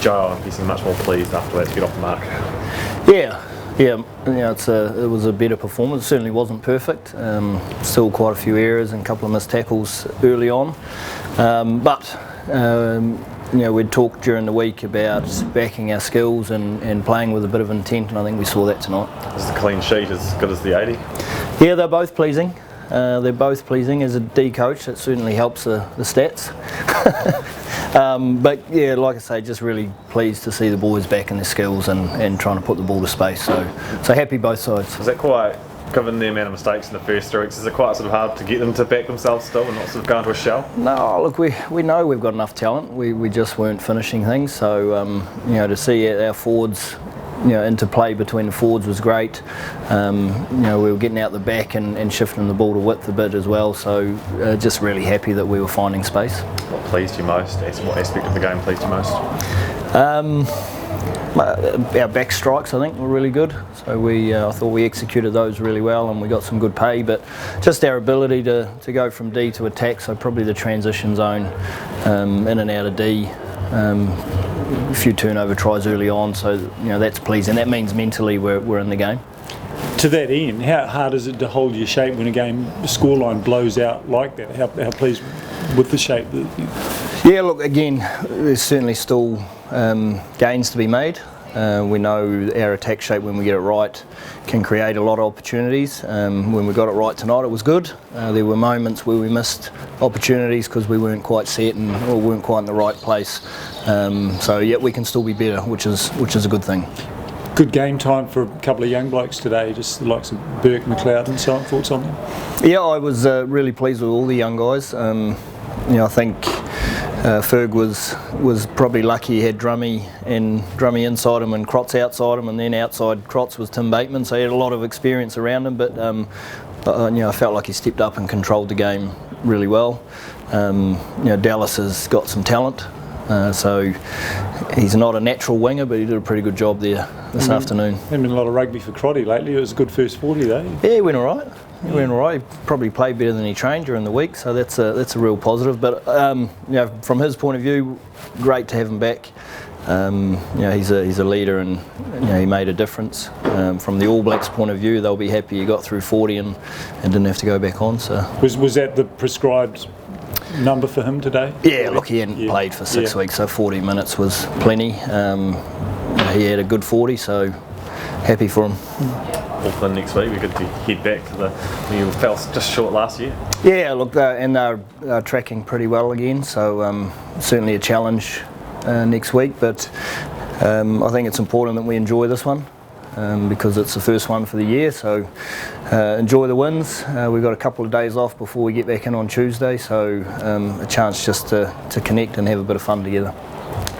Joe, I'm guessing much more pleased after that to get off the mark. Yeah, it was a better performance. It certainly wasn't perfect. Still quite a few errors and a couple of missed tackles early on. We'd talked during the week about backing our skills and playing with a bit of intent, and I think we saw that tonight. Is the clean sheet as good as the 80? Yeah, they're both pleasing. They're both pleasing. As a D coach, it certainly helps the stats. But yeah, like I say, just really pleased to see the boys back in their skills and trying to put the ball to space. So happy both sides. Is that quite, given the amount of mistakes in the first 3 weeks, is it quite sort of hard to get them to back themselves still and not sort of go into a shell? No, look, we know we've got enough talent. We just weren't finishing things. So to see our forwards, interplay between the forwards was great. We were getting out the back and shifting the ball to width a bit as well. So just really happy that we were finding space. What pleased you most? What aspect of the game pleased you most? Our back strikes, I think, were really good. So I thought we executed those really well, and we got some good pay. But just our ability to go from D to attack, so probably the transition zone in and out of D. A few turnover tries early on, so that's pleasing. That means mentally we're in the game. To that end, how hard is it to hold your shape when a game scoreline blows out like that? How pleased with the shape? Yeah, look, again, there's certainly still gains to be made. We know our attack shape, when we get it right, can create a lot of opportunities. When we got it right tonight, it was good. There were moments where we missed opportunities because we weren't quite set or weren't quite in the right place. So yeah, we can still be better, which is a good thing. Good game time for a couple of young blokes today, just the likes of Burke, McLeod and so on. Thoughts on them? Yeah, I was really pleased with all the young guys. I think Ferg was probably lucky he had Drummy inside him and Crotts outside him, and then outside Crotts was Tim Bateman, so he had a lot of experience around him. But I felt like he stepped up and controlled the game really well. Dallas has got some talent. So he's not a natural winger, but he did a pretty good job there this afternoon. There's been a lot of rugby for Crotty lately. It was a good first 40 though. Yeah, he went all right. He probably played better than he trained during the week, so that's a real positive. But from his point of view, great to have him back. He's a leader, and he made a difference. From the All Blacks' point of view, they'll be happy he got through 40 and didn't have to go back on. So was that the prescribed number for him today? Yeah, look, he hadn't played for 6 weeks, so 40 minutes was plenty. He had a good 40, so happy for him. Auckland next week, we're good to head back to you fell just short last year. Yeah, look, and they're tracking pretty well again, so certainly a challenge next week, but I think it's important that we enjoy this one. Because it's the first one for the year, so enjoy the wins. We've got a couple of days off before we get back in on Tuesday, so a chance just to connect and have a bit of fun together.